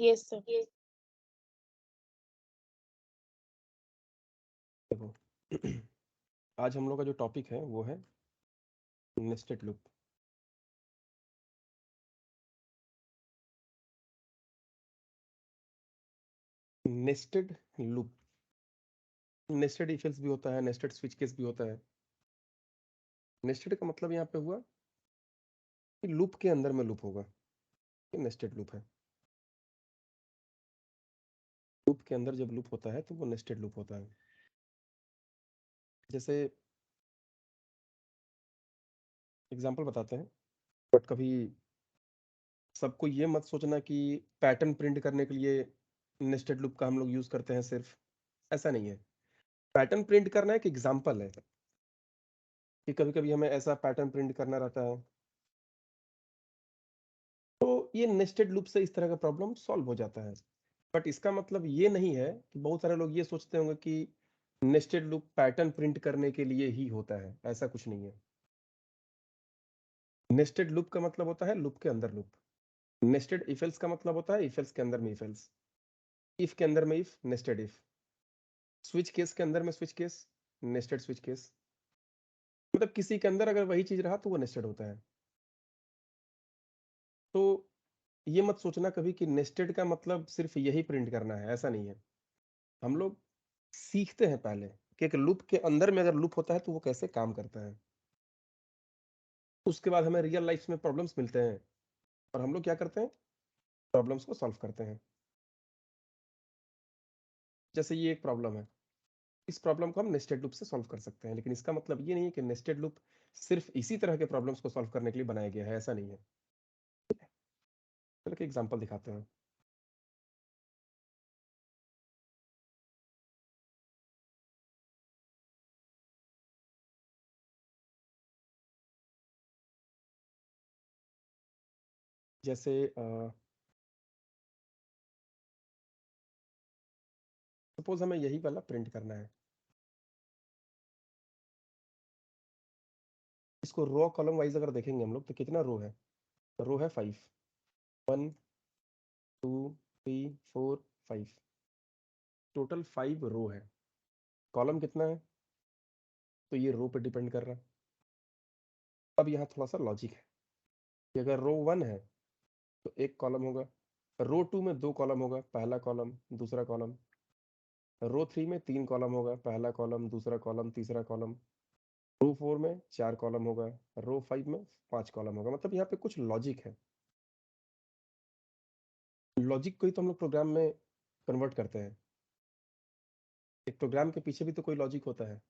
Yes sir. देखो आज हम लोग का जो टॉपिक है वो है nested loop. Nested loop, nested if else भी होता है, नेस्टेड स्विच केस भी होता है। नेस्टेड का मतलब यहाँ पे हुआ कि लूप के अंदर में लूप होगा, ये नेस्टेड लूप है। लूप के अंदर जब लूप होता है तो वो नेस्टेड लूप होता है। जैसे एग्जांपल बताते हैं, बट कभी सबको ये मत सोचना कि पैटर्न प्रिंट करने के लिए नेस्टेड लूप का हम लोग यूज करते हैं, सिर्फ ऐसा नहीं है। पैटर्न प्रिंट करना एक एग्जांपल है कि कभी कभी हमें ऐसा पैटर्न प्रिंट करना रहता है, तो ये नेस्टेड लूप से इस तरह का प्रॉब्लम सॉल्व हो जाता है। बट इसका मतलब ये नहीं है कि बहुत सारे लोग ये सोचते होंगे कि नेस्टेड लूप पैटर्न प्रिंट करने के लिए ही होता है, ऐसा कुछ नहीं है। नेस्टेड लूप का मतलब होता है लूप के अंदर लूप। नेस्टेड इफ एल्स का मतलब होता है इफ एल्स के अंदर में इफ एल्स, इफ के अंदर में if, nested if. Switch case के अंदर में switch case, nested switch case. मतलब किसी के अंदर अगर वही चीज रहा तो वो नेस्टेड होता है। तो ये मत सोचना कभी कि नेस्टेड का मतलब सिर्फ यही प्रिंट करना है, ऐसा नहीं है। हम लोग सीखते हैं पहले कि एक लूप के अंदर में अगर लूप होता है तो वो कैसे काम करता है। उसके बाद हमें रियल लाइफ में प्रॉब्लम्स मिलते हैं और हम लोग क्या करते हैं, प्रॉब्लम्स को सॉल्व करते हैं। जैसे ये एक प्रॉब्लम है, इस प्रॉब्लम को हम नेस्टेड लूप से सॉल्व कर सकते हैं, लेकिन इसका मतलब ये नहीं है कि नेस्टेड लूप सिर्फ इसी तरह के प्रॉब्लम्स को सॉल्व करने के लिए बनाया गया है, ऐसा नहीं है। चलो एक एग्जांपल दिखाते हैं। जैसे सपोज हमें यही वाला प्रिंट करना है, इसको रो कॉलम वाइज अगर देखेंगे हम लोग तो कितना रो है, रो है 5, 1 2 3 4 5, टोटल 5 रो है। कॉलम कितना है, तो ये रो पे डिपेंड कर रहा है। अब यहाँ थोड़ा सा लॉजिक है कि अगर रो 1 है तो एक कॉलम होगा, रो 2 में 2 कॉलम होगा, पहला कॉलम दूसरा कॉलम। रो 3 में 3 कॉलम होगा, पहला कॉलम दूसरा कॉलम तीसरा कॉलम। रो 4 में 4 कॉलम होगा, रो 5 में 5 कॉलम होगा। मतलब यहाँ पे कुछ लॉजिक है। लॉजिक को ही तो हम लोग प्रोग्राम में कन्वर्ट करते हैं। एक प्रोग्राम के पीछे भी तो कोई लॉजिक होता है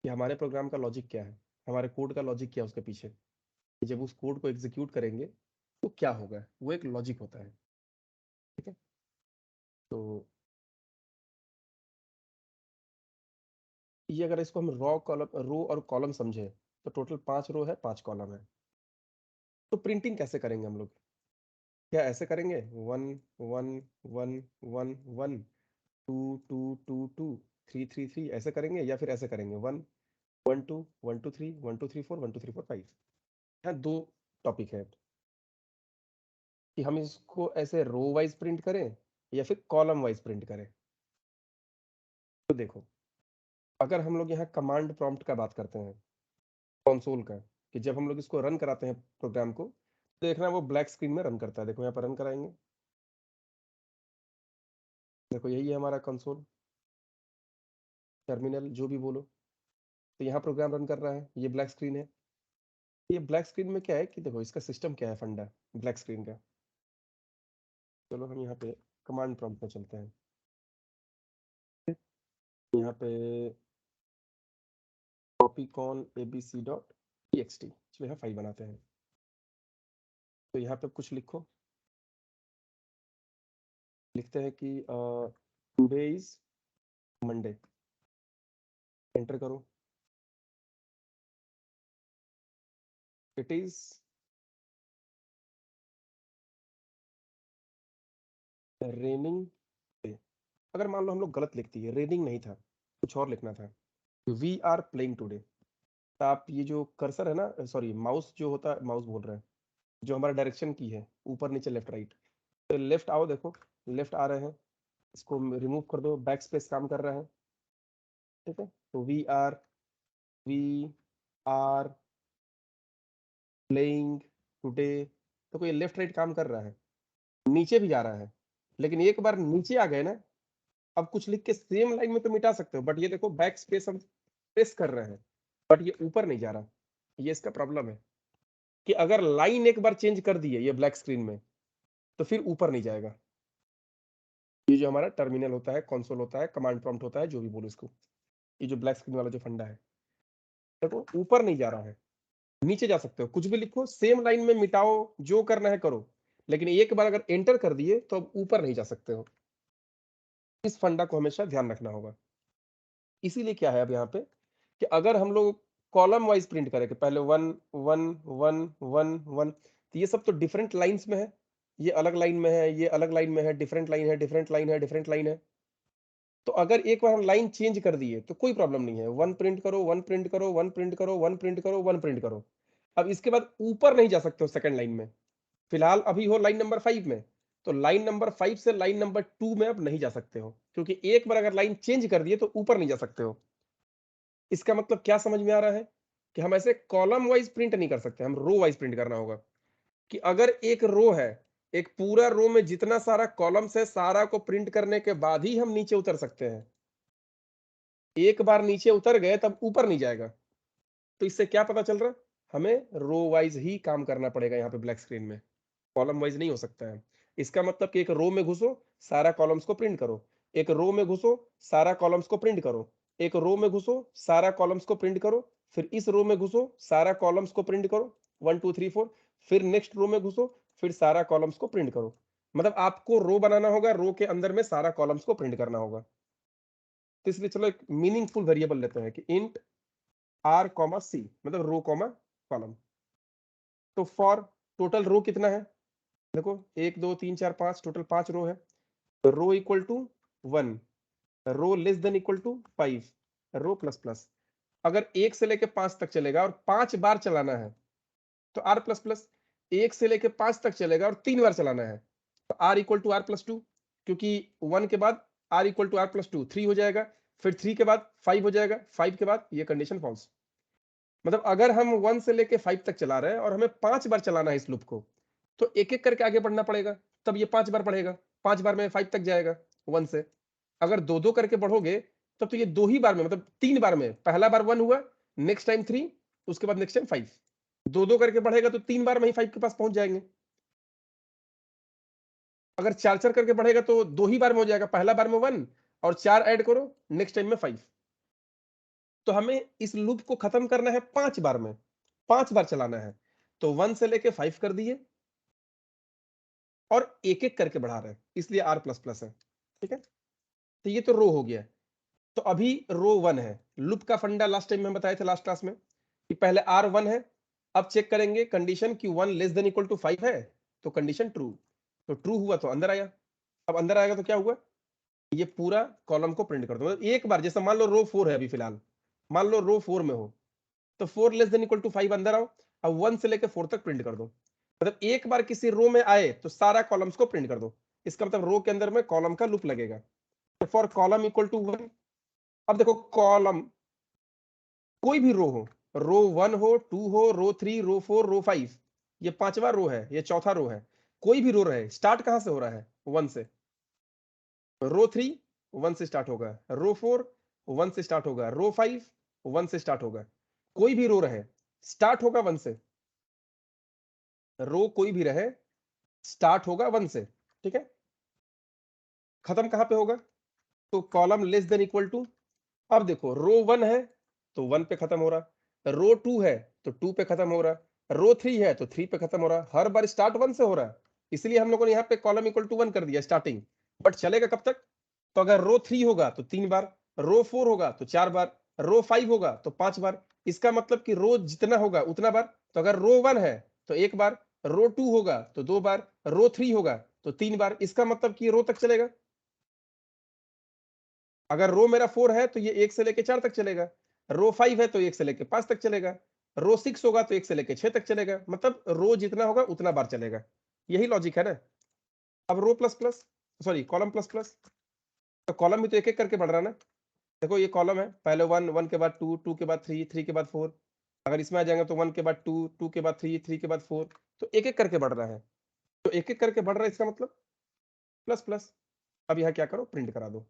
कि हमारे प्रोग्राम का लॉजिक क्या है, हमारे कोड का लॉजिक क्या है उसके पीछे, कि जब उस कोड को एग्जीक्यूट करेंगे तो क्या होगा, वो एक लॉजिक होता है। ठीक है, तो ये अगर इसको हम रो और कॉलम समझे तो टोटल 5 रो है 5 कॉलम है। तो प्रिंटिंग कैसे करेंगे हम लोग, क्या ऐसे करेंगे 1 1 1 1 1 2 2 2 2 3 3 3 ऐसे करेंगे, या फिर ऐसे करेंगे 1 1 2 1 2 3 1 2 3 4 1 2 3 4 5। यहाँ दो टॉपिक है कि हम इसको ऐसे रो वाइज प्रिंट करें या फिर कॉलम वाइज प्रिंट करें। तो देखो, अगर हम लोग यहाँ कमांड प्रॉम्प्ट का बात करते हैं, कंसोल का, कि जब हम लोग इसको रन कराते हैं प्रोग्राम को, तो देखना वो ब्लैक स्क्रीन में रन करता है। देखो यहाँ पर रन कराएंगे, देखो यही है हमारा कंसोल, टर्मिनल जो भी बोलो। तो यहाँ प्रोग्राम रन कर रहा है, ये ब्लैक स्क्रीन है। ये ब्लैक स्क्रीन में क्या है कि देखो इसका सिस्टम क्या है, फंडा ब्लैक स्क्रीन का। चलो हम यहाँ पे कमांड प्रॉम्प्ट में चलते हैं। यहाँ पे copycon abc.txt, चलो यहाँ फाइल बनाते हैं। तो यहाँ पे कुछ लिखो, लिखते हैं कि टुडे इज मंडे, एंटर करो। It is raining day. अगर मान लो हम लोग गलत लिख दिए, रेनिंग नहीं था, कुछ और लिखना था, वी आर प्लेइंग टुडे। तो आप ये जो कर्सर है ना, सॉरी माउस जो होता है, माउस बोल रहे हैं, जो हमारा डायरेक्शन की है ऊपर नीचे लेफ्ट राइट, तो लेफ्ट आओ, देखो लेफ्ट आ रहे हैं, इसको रिमूव कर दो, बैक स्पेस काम कर रहा है, ठीक है। तो वी आर प्लेइंग टुडे, तो ये लेफ्ट राइट काम कर रहा है, नीचे भी जा रहा है, लेकिन एक बार नीचे आ गए ना, अब कुछ लिख के सेम लाइन में तो मिटा सकते हो, बट ये देखो बैक स्पेस हम प्रेस कर रहे हैं, बट ये ऊपर नहीं जा रहा, ये इसका प्रॉब्लम है कि अगर लाइन एक बार चेंज कर दी है ये ब्लैक स्क्रीन में, तो फिर ऊपर नहीं जाएगा। ये जो हमारा टर्मिनल होता है, कंसोल होता है, कमांड प्रॉम्प्ट होता है, जो भी बोलो इसको, ये जो ब्लैक स्क्रीन वाला जो फंडा है, देखो ऊपर नहीं जा रहा है, नीचे जा सकते हो, कुछ भी लिखो सेम लाइन में मिटाओ, जो करना है करो, लेकिन एक बार अगर एंटर कर दिए तो अब ऊपर नहीं जा सकते हो। इस फंडा को हमेशा ध्यान रखना होगा। इसीलिए क्या है अब यहाँ पे कि अगर हम लोग कॉलम वाइज प्रिंट करें कि पहले 1 1 1 1 1, तो ये सब तो डिफरेंट लाइंस में है, ये अलग लाइन में है, ये अलग लाइन में है, डिफरेंट लाइन है, डिफरेंट लाइन है, डिफरेंट लाइन है। तो अगर एक बार हम लाइन चेंज कर दिए तो कोई प्रॉब्लम नहीं है, 1 प्रिंट करो, 1 प्रिंट करो, 1 प्रिंट करो, 1 प्रिंट करो, 1 प्रिंट करो। अब इसके बाद ऊपर नहीं जा सकते हो सेकंड लाइन में, फिलहाल अभी हो लाइन नंबर 5 में, तो लाइन नंबर 5 से लाइन नंबर 2 में अब नहीं जा सकते हो, क्योंकि एक बार अगर लाइन चेंज कर दिए तो ऊपर नहीं जा सकते हो। इसका मतलब क्या समझ में आ रहा है कि हम ऐसे कॉलम वाइज प्रिंट नहीं कर सकते, हम रो वाइज प्रिंट करना होगा। कि अगर एक रो है, एक पूरा रो में जितना सारा कॉलम्स है, सारा को प्रिंट करने के बाद ही हम नीचे उतर सकते हैं। एक बार नीचे उतर गए तब ऊपर नहीं जाएगा। तो इससे क्या पता चल रहा, हमें रो वाइज ही काम करना पड़ेगा यहाँ पे ब्लैक स्क्रीन में, कॉलम वाइज नहीं हो सकता है। इसका मतलब कि एक रो में घुसो, सारा कॉलम्स को प्रिंट करो, एक रो में घुसो, सारा कॉलम्स को प्रिंट करो, एक रो में घुसो, सारा कॉलम्स को प्रिंट करो, फिर इस रो में घुसो, सारा कॉलम्स को प्रिंट करो, 1 2 3 4, फिर नेक्स्ट रो में घुसो, फिर सारा कॉलम्स को प्रिंट करो। मतलब आपको रो बनाना होगा, रो के अंदर में सारा कॉलम्स को प्रिंट करना होगा। तो इसलिए चलो एक मीनिंगफुल वेरिएबल लेते हैं कि इंट आर कॉमा सी, मतलब रो कॉमा कॉलम। तो फॉर टोटल रो कितना है, देखो 1 2 3 4 5, टोटल 5 रो है। Row equal to 1, row less than equal to 5, row plus plus. अगर 1 से लेके 5 तक चलेगा और 5 बार चलाना है तो आर प्लस प्लस, 1 से लेके 5 तक चलेगा और 3 बार चलाना है तो R equal to R plus 2, क्योंकि 1 के बाद R equal to R plus 2 3 हो जाएगा, फिर 3 के बाद 5 हो जाएगा, 5 के बाद ये कंडीशन फॉल्स। मतलब अगर हम 1 से लेके 5 तक चला रहे हैं और हमें 5 बार चलाना है इस लूप को, तो एक एक करके आगे बढ़ना पड़ेगा, तब ये 5 बार पढ़ेगा, 5 बार में 5 तक जाएगा 1 से। अगर दो दो करके बढ़ोगे तब तो ये 2 ही बार में, मतलब 3 बार में, पहला बार 1 हुआ, नेक्स्ट टाइम 3, उसके बाद नेक्स्ट टाइम 5, दो दो करके बढ़ेगा तो 3 बार में ही 5 के पास पहुंच जाएंगे। अगर 4 4 करके बढ़ेगा तो 2 ही बार में हो जाएगा, पहला बार में 1 और 4 ऐड करो, नेक्स्ट टाइम में 5। तो हमें इस लूप को खत्म करना है 5 बार में, 5 बार चलाना है। तो 1 से लेके 5 कर दिए और एक एक करके बढ़ा रहे हैं, इसलिए आर प्लस प्लस है, ठीक है। तो ये तो रो हो गया। तो अभी रो 1 है, लूप का फंडा लास्ट टाइम में बताए थे लास्ट क्लास में कि पहले आर 1 है, अब चेक करेंगे कंडीशन कि 1 लेस देन इक्वल टू 5 है, तो कंडीशन ट्रू, तो ट्रू हुआ तो अंदर आया। अब अंदर आएगा तो क्या हुआ, ये पूरा कॉलम को प्रिंट कर दो। मतलब एक बार, जैसे मान लो रो 4 है अभी फिलहाल, मान लो रो 4 में हो, तो 4 लेस देन इक्वल टू 5 अंदर आओ, अब 1 से लेकर 4 तक प्रिंट कर दो। मतलब एक बार किसी रो में आए तो सारा कॉलम्स को प्रिंट कर दो, इसका मतलब रो के अंदर में कॉलम का लूप लगेगा। फॉर कॉलम इक्वल टू 1, अब देखो कॉलम कोई भी रो 1 हो, 2 हो, रो 3, रो 4, रो 5, ये पांचवा रो है, ये चौथा रो है, कोई भी रो रहे, स्टार्ट कहां से हो रहा है, 1 से। रो 3 1 से स्टार्ट होगा, रो 4 1 से स्टार्ट होगा, रो 5 1 से स्टार्ट होगा, कोई भी रो रहे स्टार्ट होगा 1 से। रो कोई भी रहे स्टार्ट होगा 1 से, ठीक है। खत्म कहां पे होगा, तो column less than equal to, अब देखो रो 1 है तो 1 पे खत्म हो रहा, रो 2 है तो 2 पे खत्म हो रहा, रो 3 है तो 3 पे खत्म हो रहा, हर बार स्टार्ट 1 से हो रहा है। इसलिए हम लोगों ने यहाँ पे कॉलम इक्वल टू 1 कर दिया स्टार्टिंग, बट चलेगा कब तक, तो अगर रो 3 होगा तो 3 बार, रो 4 होगा तो 4 बार, रो 5 होगा तो 5 बार। इसका मतलब कि रो जितना होगा उतना बार। तो अगर रो 1 है तो एक बार, रो 2 होगा तो 2 बार, रो 3 होगा तो 3 बार। इसका मतलब कि रो तक चलेगा। अगर रो मेरा 4 है तो ये 1 से लेके 4 तक चलेगा, रो 5 है तो 1 से लेके 5 तक चलेगा, रो 6 होगा तो 1 से लेके 6 तक चलेगा। मतलब रो जितना होगा उतना बार चलेगा, यही लॉजिक है ना। अब row plus plus, sorry column plus plus, तो कॉलम भी तो एक एक करके बढ़ रहा है ना। देखो ये कॉलम है, पहले 1, 1 के बाद 2, 2 के बाद 3, 3 के बाद 4। अगर इसमें आ जाएंगे तो 1 के बाद 2, 2 के बाद 3, 3 के बाद 4, तो एक एक करके बढ़ रहा है। तो एक एक करके बढ़ रहा है, इसका मतलब प्लस प्लस। अब यहाँ क्या करो, प्रिंट करा दो।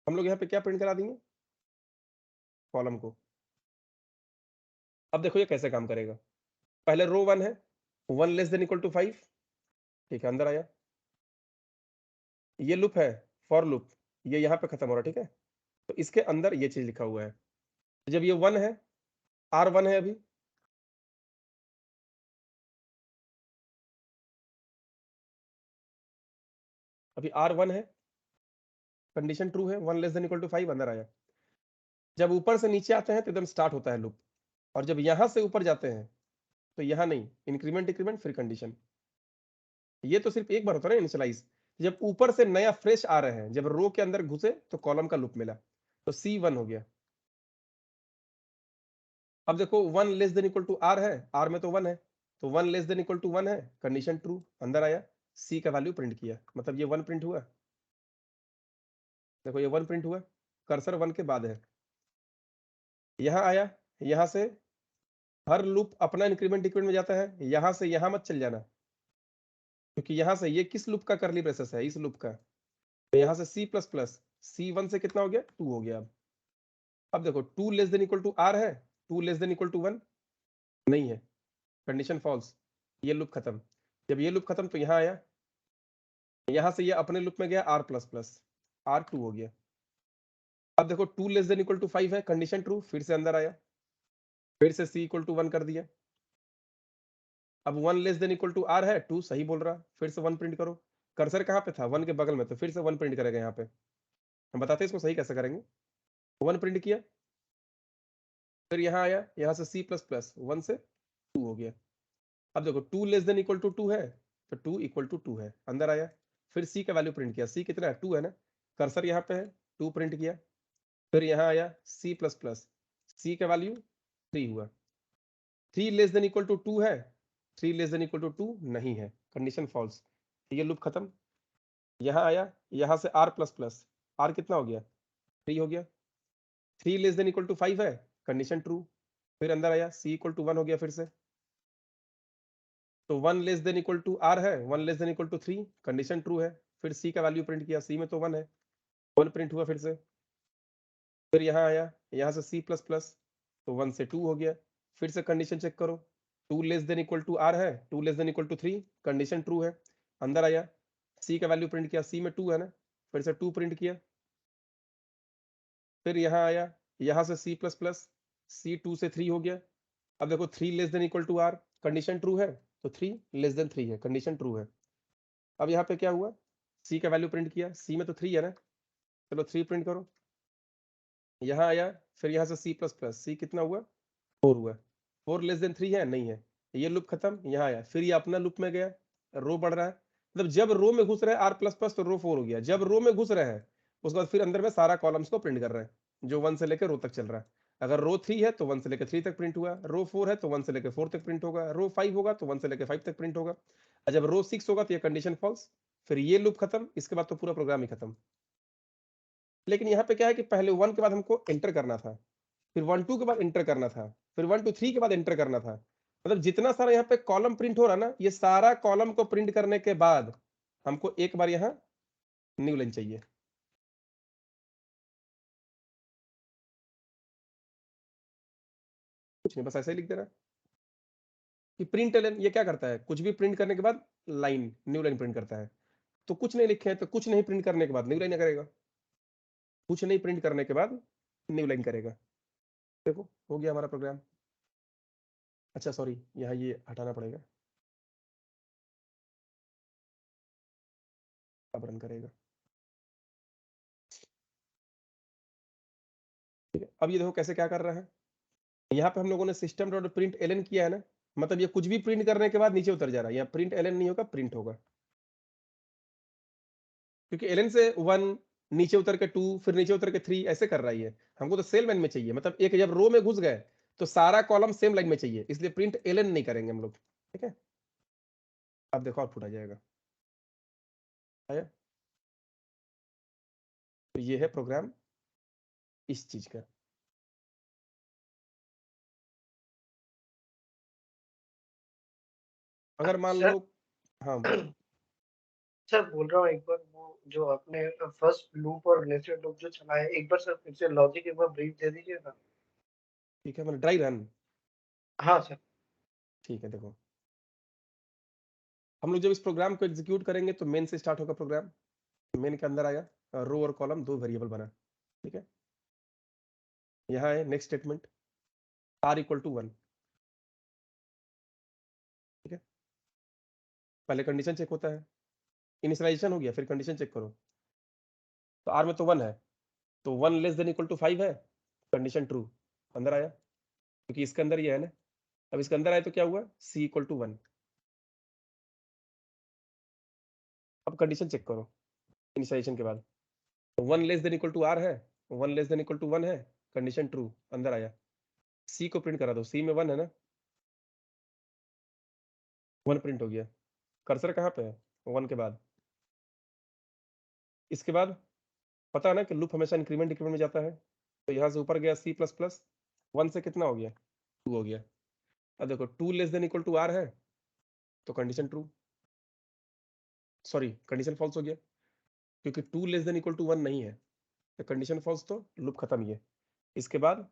हम लोग यहाँ पे क्या प्रिंट करा देंगे, कॉलम को। अब देखो ये कैसे काम करेगा। पहले रो 1 है, 1 लेस देन इक्वल टू 5, ठीक है, अंदर आया। ये लूप है, फॉर लूप, ये यहाँ पे खत्म हो रहा है, ठीक है। तो इसके अंदर ये चीज लिखा हुआ है। जब ये 1 है, R1 है अभी R1 है, कंडीशन ट्रू है, 1 लेस देन इक्वल टू 5, अंदर आया। जब ऊपर से नीचे आते हैं तो एकदम स्टार्ट होता है लूप, और जब यहां से ऊपर जाते हैं तो यहाँ नहीं, इंक्रीमेंट इंक्रीमेंट फिर कंडीशन। ये तो सिर्फ एक बार होता है ना इनिशियलाइज। जब ऊपर से नया फ्रेश आ रहे हैं, जब रो के अंदर घुसे तो कॉलम का लूप मिला, तो C1 हो गया। अब देखो 1 less than equal to R है, R में तो 1 है, तो 1 लेस देन इक्वल टू 1 है, कंडीशन ट्रू, अंदर आया। C का वैल्यू प्रिंट किया, मतलब ये 1 प्रिंट हुआ। देखो ये 1 प्रिंट हुआ, कर्सर 1 के बाद है। यहाँ आया, यहाँ से हर लूप अपना इंक्रीमेंट इंक्रीमेंट में जाता है, यहाँ से यहाँ मत चल जाना, क्योंकि यहाँ से ये किस लूप का करली ब्रेसेस है, इस लूप का। तो यहाँ से C प्लस प्लस, C1 से कितना हो गया, 2 हो गया। अब देखो 2 less than equal to R है, 2 लेस देन इक्वल टू 1 नहीं है, कंडीशन फॉल्स, ये लूप खत्म। जब ये लूप खत्म तो यहाँ आया, यहाँ से ये अपने लूप में गया R प्लस प्लस, R2 हो गया। अब देखो 2 लेस देन इक्वल टू 5 है, कंडीशन ट्रू, फिर से अंदर आया, फिर से C इक्वल टू 1 कर दिया। अब 1 less than equal to R है, 2 सही बोल रहा, फिर से 1 प्रिंट करो। कर्सर कहाँ पे था, 1 के बगल में, तो फिर से 1 प्रिंट करेगा। यहाँ पे हम बताते हैं इसको सही कैसे करेंगे। 1 प्रिंट किया, फिर यहाँ आया, यहाँ से C प्लस प्लस, 1 से 2 हो गया। अब देखो 2 लेस देन इक्वल टू 2 है, तो 2 इक्वल टू 2 है, अंदर आया। फिर C का वैल्यू प्रिंट किया, C कितना है, 2 है ना, कर्सर यहाँ पे है, 2 प्रिंट किया। फिर यहाँ आया C प्लस प्लस, C का वैल्यू 3 हुआ। 3 लेस देन इक्वल टू 2 है, 3 लेस देन इक्वल टू 2 नहीं है, कंडीशन फॉल्स, ये लूप खत्म। यहाँ आया, यहाँ से R प्लस प्लस, R कितना हो गया, 3 हो गया। 3 लेस देन इक्वल टू 5 है, कंडीशन ट्रू, फिर अंदर आया, C इक्वल टू 1 हो गया फिर से। तो 1 less than equal to R है, 1 less than equal to 3, condition true है। फिर C का वैल्यू प्रिंट किया, C में तो 1 है, 1 प्रिंट हुआ फिर से। फिर यहाँ आया, यहाँ से C प्लस प्लस, तो 1 से 2 हो गया। फिर से कंडीशन चेक करो, 2 less than equal to R है, 2 less than equal to 3, condition true है, अंदर आया। C का वैल्यू प्रिंट किया, C में 2 है ना, फिर से 2 प्रिंट किया। फिर यहाँ आया, यहाँ से C प्लस प्लस, C 2 से 3 हो गया। अब देखो 3 less than equal to R, condition true है, तो 3 लेस देन 3 है, कंडीशन ट्रू है। अब यहाँ पे क्या हुआ, C का वैल्यू प्रिंट किया, C में तो 3 है ना, चलो 3 प्रिंट करो। यहाँ आया, फिर यहाँ से C प्लस प्लस, C कितना हुआ, 4 हुआ। 4 लेस देन 3 है, नहीं है, ये लूप खत्म। यहाँ आया, फिर ये अपना लूप में गया, रो बढ़ रहा है, मतलब जब रो में घुस रहा है R प्लस प्लस तो रो 4 हो गया। जब रो में घुस रहे हैं उसके बाद फिर अंदर में सारा कॉलम्स को प्रिंट कर रहे हैं, जो 1 से लेकर रो तक चल रहा है। अगर रो 3 है तो 1 से लेकर 3 तक प्रिंट हुआ, रो 4 है तो 1 से लेकर 4 तक प्रिंट होगा, रो 5 होगा तो 1 से लेकर 5 तक प्रिंट होगा। और जब रो 6 होगा तो ये कंडीशन फॉल्स, फिर ये लूप खत्म, इसके बाद तो पूरा प्रोग्राम ही खत्म। लेकिन यहाँ पे क्या है कि पहले 1 के बाद हमको एंटर करना था, फिर 1 2 के बाद एंटर करना था, फिर 1 2 3 के बाद एंटर करना था। मतलब जितना सारा यहाँ पे कॉलम प्रिंट हो रहा ना, ये सारा कॉलम को प्रिंट करने के बाद हमको एक बार यहाँ न्यू लाइन चाहिए। कुछ नहीं, बस ऐसे ही लिख देना कि प्रिंट एलन ये क्या करता है, कुछ भी प्रिंट करने के बाद लाइन, न्यू लाइन प्रिंट करता है। तो कुछ नहीं लिखे हैं तो कुछ नहीं प्रिंट करने के बाद न्यू लाइन करेगा, कुछ नहीं प्रिंट करने के बाद न्यू लाइन करेगा। देखो हो गया हमारा प्रोग्राम। अच्छा सॉरी, यहाँ ये हटाना पड़ेगा, अब रन करेगा। ठीक है, अब ये देखो कैसे क्या कर रहा है। यहाँ पे हम लोगों ने सिस्टम डॉट प्रिंट एलन किया है ना, मतलब ये कुछ भी प्रिंट करने के बाद नीचे उतर जा रहा है। यहाँ प्रिंट एलन नहीं होगा, प्रिंट होगा, क्योंकि एलन से 1 नीचे उतर के 2 फिर नीचे उतर के 3 ऐसे कर रहा है ये। हमको तो सेल मैन में चाहिए, मतलब एक जब रो में घुस गए तो सारा कॉलम सेम लाइन में चाहिए, इसलिए प्रिंट एलन नहीं करेंगे हम लोग, ठीक है। अब देखो आउटपुट आ जाएगा, आया। तो ये है प्रोग्राम इस चीज का। अगर मान लो, हाँ बोलो। सर बोल रहा हूँ एक बार वो जो आपने फर्स्ट लूप और नेस्टेड लूप जो चलाया, एक बार सर फिर से लॉजिक एक बार ब्रीफ दे दीजिए ना। ठीक है, मैंने ड्राई रन। हाँ सर। ठीक है, देखो हम लोग जब इस प्रोग्राम को एग्जीक्यूट करेंगे तो मेन से स्टार्ट होगा प्रोग्राम। मेन के अंदर आया, रो और कॉलम दो वेरिएबल बना, ठीक है। यहाँ है next statement, r equal to 1, ठीक है। पहले कंडीशन चेक होता है, इनिशियलाइजेशन हो गया, फिर कंडीशन चेक करो। तो r में तो 1 है, तो 1 लेस देन इक्वल टू 5 है, कंडीशन ट्रू, अंदर आया, क्योंकि इसके अंदर ये है ना। अब इसके अंदर आया तो क्या हुआ, c इक्वल टू 1। अब कंडीशन चेक करो इनिशियलाइजेशन के बाद, तो 1 less than equal to r है, 1 लेस देन इक्वल टू 1 है, कंडीशन ट्रू, अंदर आया। c को प्रिंट करा दो, c में 1 है ना, 1 प्रिंट हो गया। कर्सर कहाँ पे है, 1 के बाद। इसके बाद पता है ना कि लूप हमेशा इंक्रीमेंट डिक्रीमेंट में जाता है, तो यहाँ से ऊपर गया c प्लस प्लस, 1 से कितना हो गया, 2 हो गया। अब देखो 2 less than equal to r है, तो condition true, sorry condition false हो गया, क्योंकि 2 लेस देन इक्वल टू 1 नहीं है, तो कंडीशन फॉल्स, तो लूप खत्म ही है। इसके बाद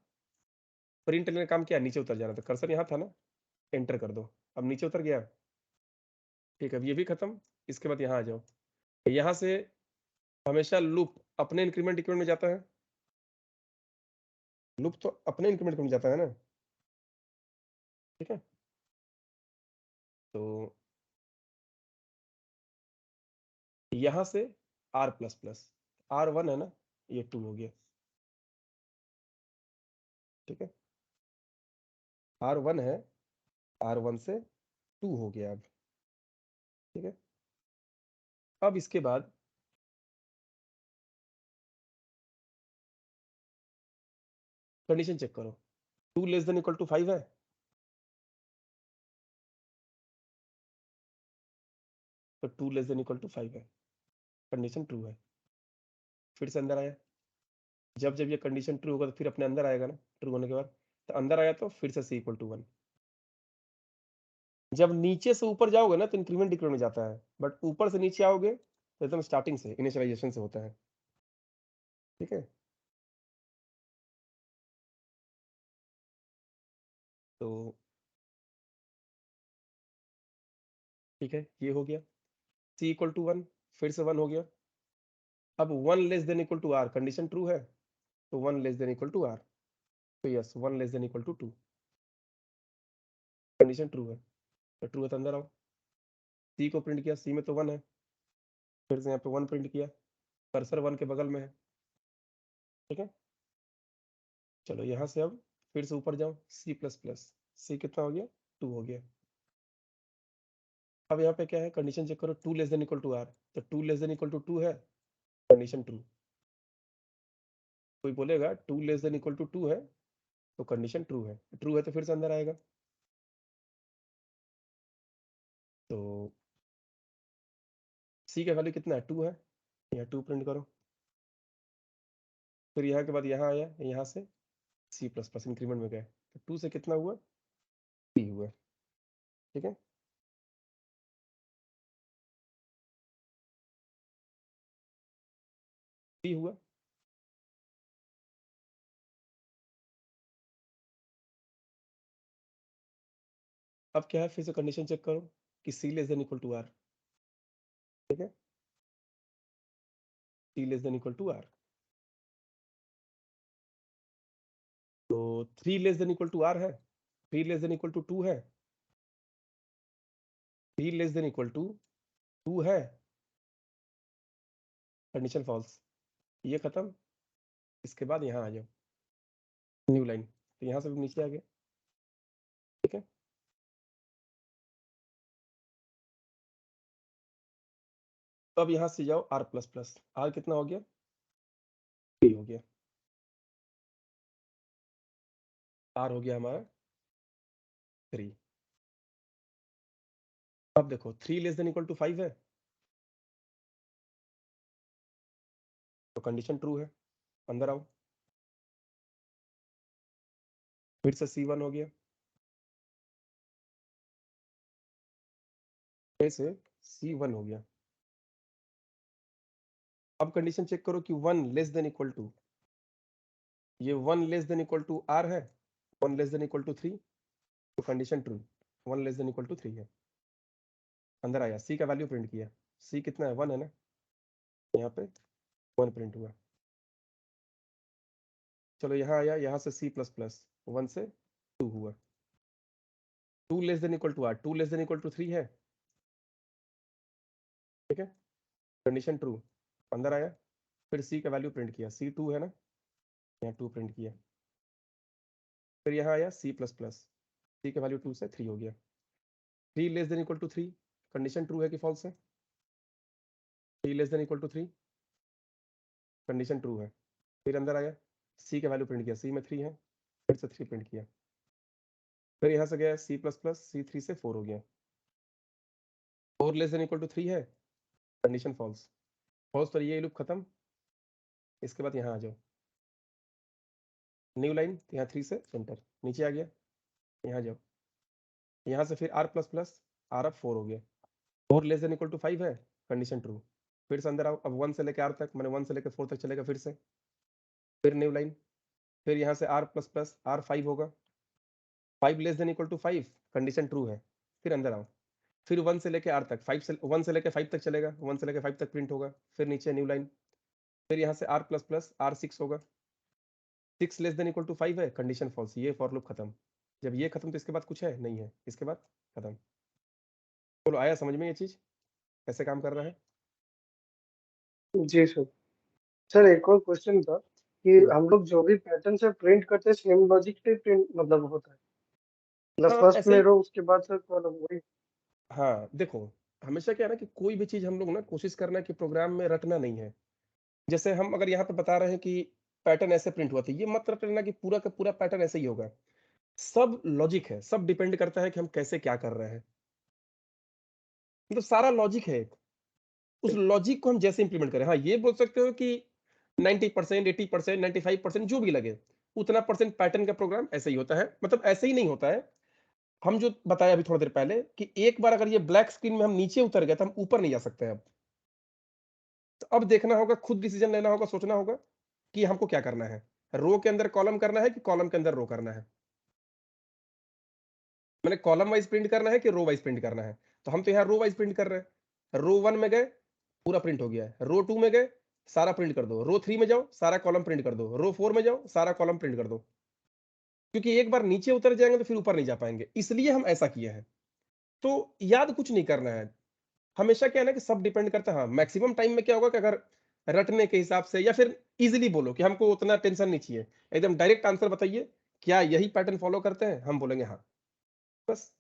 प्रिंट ने काम किया, नीचे उतर जाना था, कर्सर यहाँ था ना, एंटर कर दो, अब नीचे उतर गया, ठीक है। अब ये भी खत्म। इसके बाद यहाँ आ जाओ, यहाँ से हमेशा लूप अपने इंक्रीमेंट डिक्रीमेंट में जाता है, लूप तो अपने इंक्रीमेंट में जाता है ना, ठीक है। तो यहाँ से r प्लस प्लस, r1 है ना, ये 2 हो गया, ठीक है। r1 है, r1 से 2 हो गया अब, ठीक है। अब इसके बाद कंडीशन चेक करो, 2 लेस देन इक्वल टू 5 है, तो 2 लेस देन इक्वल टू 5 है, कंडीशन ट्रू है। फिर से अंदर आया, जब जब ये कंडीशन ट्रू होगा तो फिर अपने अंदर आएगा ना, ट्रू होने के बाद, तो अंदर आया तो फिर से c इक्वल टू 1। जब नीचे से ऊपर जाओगे ना तो इंक्रीमेंट डिक्रीमेंट में जाता है, बट ऊपर से नीचे आओगे तो एकदम स्टार्टिंग से इनिशियलाइजेशन से होता है, ठीक है। तो ठीक है, ये हो गया, c इक्वल टू 1, फिर से 1 हो गया। अब 1 less than equal to r, condition true है, तो 1 less than equal to r, तो yes 1 less than equal to 2, condition true है, तो ट्रू है तो अंदर आओ। c को प्रिंट किया, c में तो 1 है, फिर से यहाँ पे 1 प्रिंट किया, कर्सर 1 के बगल में है, ठीक है। चलो यहाँ से अब फिर से ऊपर जाओ, c प्लस प्लस, c कितना हो गया, 2 हो गया। अब यहाँ पे क्या है, कंडीशन चेक करो, 2 less than equal to r, तो 2 लेस देन इक्वल टू 2 है, कंडीशन ट्रू। कोई बोलेगा 2 लेस देन इक्वल टू 2 है, तो कंडीशन ट्रू है, ट्रू है तो फिर से अंदर आएगा। तो c का वैल्यू कितना है, 2 है, यहाँ 2 प्रिंट करो। फिर यहाँ के बाद यहाँ आया, यहाँ से c प्लस प्लस इंक्रीमेंट में गए, तो 2 से कितना हुआ, 3 हुआ, ठीक है। c हुआ। अब क्या है, फिर से कंडीशन चेक करो कि c less than equal to r, ठीक है, c less than equal to r, तो 3 less than equal to r है, 3 लेस देन इक्वल टू 2 है, 3 लेस देन इक्वल टू 2 है, कंडीशन फॉल्स, ये खत्म। इसके बाद यहाँ आ जाओ, न्यू लाइन, तो यहाँ से भी नीचे आ गए, ठीक है। अब यहाँ से जाओ r प्लस प्लस, r कितना हो गया, 3 हो गया। R हो गया हमारा 3। अब देखो 3 लेस देन इक्वल टू 5 है तो कंडीशन ट्रू है, अंदर आओ। फिर से C1 हो गया, फिर से C1 हो गया। अब कंडीशन चेक करो कि 1 लेस देन इक्वल टू, ये 1 less than equal to R है, 1 लेस देन इक्वल टू 3, तो condition true, 1 less than equal to 3 है। अंदर आया, C का वैल्यू प्रिंट किया, C कितना है 1 है ना, यहाँ पे 1 प्रिंट हुआ। चलो यहाँ आया, यहाँ से C प्लस प्लस 1 से 2 हुआ, 2 less than equal to R, 2 less than equal to 3 है, ठीक है, कंडीशन ट्रू। अंदर आया, फिर C का वैल्यू प्रिंट किया, C 2 है ना, यहाँ 2 प्रिंट किया। फिर यहाँ आया C प्लस प्लस, C का वैल्यू 2 से 3 हो गया, 3 less than equal to 3, condition true है कि फॉल्स है? 3 less than equal to 3, condition true है। फिर अंदर आया, C का वैल्यू प्रिंट किया, C में 3 है, फिर से 3 प्रिंट किया। फिर यहाँ से गया C प्लस प्लस, C 3 से 4 हो गया, 4 लेस देन इक्वल टू 3 है, कंडीशन फॉल्स। फॉल्स तो ये लूप खत्म। इसके बाद यहाँ आ जाओ, न्यू लाइन, यहाँ 3 से एंटर, नीचे आ गया, यहाँ जाओ, यहाँ से फिर R प्लस प्लस, R अब 4 हो गया, 4 लेस देन इक्वल टू 5 है, कंडीशन ट्रू। फिर से अंदर आओ, अब 1 से लेकर R तक, मैंने 1 से लेकर 4 तक चलेगा, फिर न्यू लाइन, फिर यहाँ से R प्लस प्लस, R 5 होगा, 5 less than equal to 5, condition true है। फिर अंदर आओ, फिर 1 से लेके R तक, 5 से 1 से लेके 5 तक चलेगा, 1 से लेके 5 तक प्रिंट होगा, फिर नीचे न्यू लाइन, फिर यहाँ से R प्लस प्लस, R 6 होगा, 6 लेस देन इक्वल टू 5 है, कंडीशन फॉल्स, ये फॉर लूप खत्म। जब ये खत्म तो इसके बाद कुछ है नहीं है, इसके बाद खत्म। बोलो, आया समझ में ये चीज कैसे काम कर रहा है? जी सर। सर एक और क्वेश्चन था कि हम लोग जो भी पैटर्न से प्रिंट करते हैं सेम लॉजिक से प्रिंट मतलब होता है, मतलब हाँ फर्स्ट ऐसे में ही। रो उसके बाद सर कॉलम, वही। हाँ देखो, हमेशा क्या है ना कि कोई भी चीज हम लोग ना कोशिश करना है कि प्रोग्राम में रटना नहीं है। जैसे हम अगर यहाँ पे बता रहे हैं कि पैटर्न ऐसे प्रिंट हुआ था, ये मत रट लेना कि पूरा का पूरा पैटर्न ऐसे ही होगा। सब लॉजिक है, सब डिपेंड करता है कि हम कैसे क्या कर रहे हैं, मतलब सारा लॉजिक है एक। उस लॉजिक को हम जैसे इंप्लीमेंट करें, हाँ ये बोल सकते हो कि 90%, 80%, 95% जो भी लगे, उतना परसेंट पैटर्न का प्रोग्राम ऐसे ही होता है, मतलब ऐसे ही नहीं होता है। हम जो बताया अभी थोड़ी देर पहले कि एक बार अगर ये ब्लैक स्क्रीन में हम नीचे उतर गए तो हम ऊपर नहीं जा सकते हैं अब। तो अब देखना होगा, खुद डिसीजन लेना होगा, सोचना होगा कि हमको क्या करना है, रो के अंदर कॉलम करना है कि कॉलम के अंदर रो करना है, मैंने कॉलम वाइज प्रिंट करना है कि रो वाइज प्रिंट करना है। तो हम तो यहाँ रो वाइज प्रिंट कर रहे हैं, रो 1 में गए पूरा प्रिंट हो गया है, रो 2 में गए सारा प्रिंट कर दो, रो 3 में जाओ सारा कॉलम प्रिंट कर दो, रो 4 में जाओ सारा कॉलम प्रिंट कर दो, क्योंकि एक बार नीचे उतर जाएंगे तो फिर ऊपर नहीं जा पाएंगे, इसलिए हम ऐसा किए हैं। तो याद कुछ नहीं करना है, हमेशा क्या है ना कि सब डिपेंड करता है। हाँ मैक्सिमम टाइम में क्या होगा कि अगर रटने के हिसाब से या फिर इजीली बोलो कि हमको उतना टेंशन नहीं चाहिए, एकदम डायरेक्ट आंसर बताइए क्या यही पैटर्न फॉलो करते हैं, हम बोलेंगे हाँ, बस।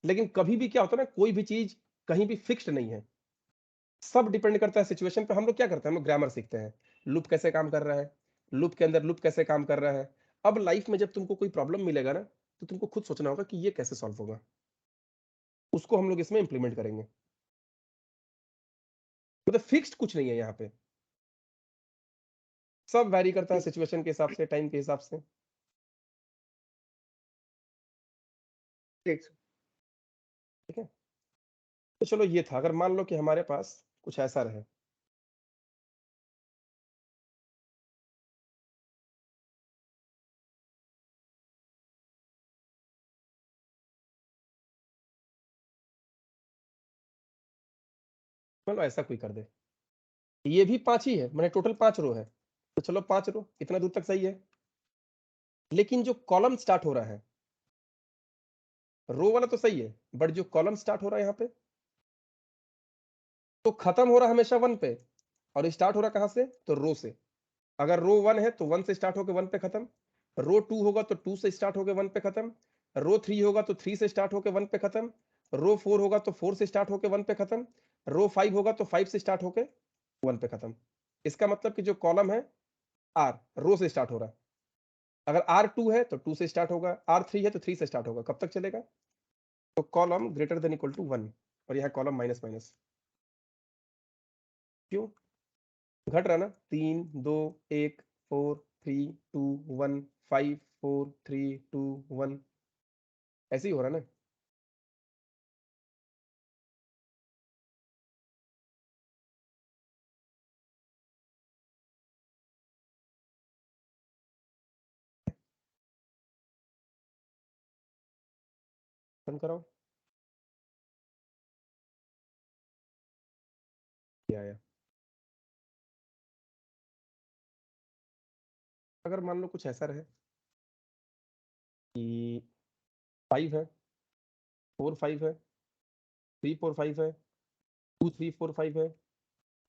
लेकिन कभी भी क्या होता है ना, कोई भी चीज कहीं भी फिक्स्ड नहीं है, सब डिपेंड करता है सिचुएशन पे। हम लोग क्या करते हैं, हम लोग ग्रामर सीखते हैं, लूप कैसे काम कर रहा है, लूप के अंदर लूप कैसे काम कर रहा है। अब लाइफ में जब तुमको कोई प्रॉब्लम मिलेगा ना, तो तुमको खुद सोचना होगा कि ये कैसे सॉल्व होगा, उसको हम लोग इसमें इंप्लीमेंट करेंगे। मतलब फिक्स्ड कुछ नहीं है यहाँ पे, सब वैरी करता है सिचुएशन के हिसाब से, टाइम के हिसाब से। ठीक सर। ठीक है, तो चलो ये था, अगर मान लो कि हमारे पास कुछ ऐसा रहे, मान लो ऐसा कोई कर दे, ये भी 5 ही है, मैंने टोटल 5 रो है, तो चलो 5 रो इतना दूर तक सही है। लेकिन जो कॉलम स्टार्ट हो रहा है, रो वाला तो सही है, बट जो कॉलम स्टार्ट हो रहा है यहाँ पे, तो खत्म हो रहा हमेशा 1 पे और स्टार्ट हो रहा कहां से, तो रो से। अगर रो 1 है तो 1 से स्टार्ट होकर 1 पे खत्म, रो 2 होगा तो 2 से स्टार्ट होकर 1 पे खत्म, रो 3 होगा तो 3 से स्टार्ट होकर 1 पे खत्म, रो 4 होगा तो 4 से स्टार्ट होकर 1 पे खत्म, रो 5 होगा तो 5 से स्टार्ट होकर 1 पे खत्म। इसका मतलब कि जो कॉलम है आर रो से स्टार्ट हो रहा है, अगर R2 है तो 2 से स्टार्ट होगा, R3 है तो 3 से स्टार्ट होगा। कब तक चलेगा? तो column greater than equal to 1 और यहाँ कॉलम माइनस माइनस। क्यों? घट रहा ना, 3 2 1 4 3 2 1 5 4 3 2 1 ऐसे ही हो रहा ना। बंद कराओ। क्या आया? अगर मान लो कुछ ऐसा रहे कि 5 है, 4 5 है, 3 4 5 है, 2 3 4 5 है,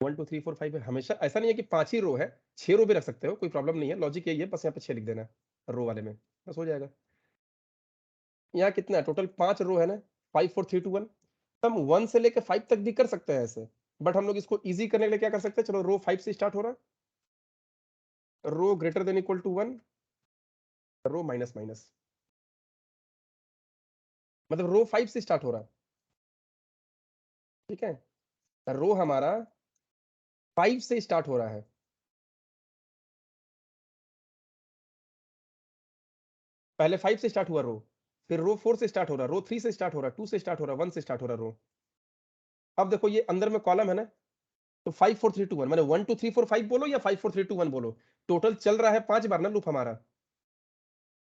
1 2 3 4 5 है। हमेशा ऐसा नहीं है कि 5 ही रो है, 6 रो भी रख सकते हो, कोई प्रॉब्लम नहीं है। लॉजिक यही है, बस यहाँ पे 6 लिख देना है रो वाले में, बस हो जाएगा। यहाँ कितना है टोटल? 5 रो है ना, 5 4 3 2 1। हम 1 से लेकर 5 तक भी कर सकते हैं ऐसे, बट हम लोग इसको इजी करने के लिए क्या कर सकते हैं? चलो रो 5 से स्टार्ट हो रहा है, row greater than equal to 1, row minus minus, मतलब रो 5 से स्टार्ट हो रहा है। ठीक है, रो हमारा 5 से स्टार्ट हो रहा है। पहले 5 से स्टार्ट हुआ रो, फिर रो 4 से स्टार्ट हो रहा, रो 3 से स्टार्ट हो रहा, 2 से स्टार्ट हो रहा, 1 से स्टार्ट हो रहा रो। अब देखो ये अंदर में कॉलम है ना, तो 5 4 3 2 1, मैंने 1 2 3 4 5 बोलो या 5 4 3 2 1 बोलो, टोटल चल रहा है 5 बार ना लूप हमारा।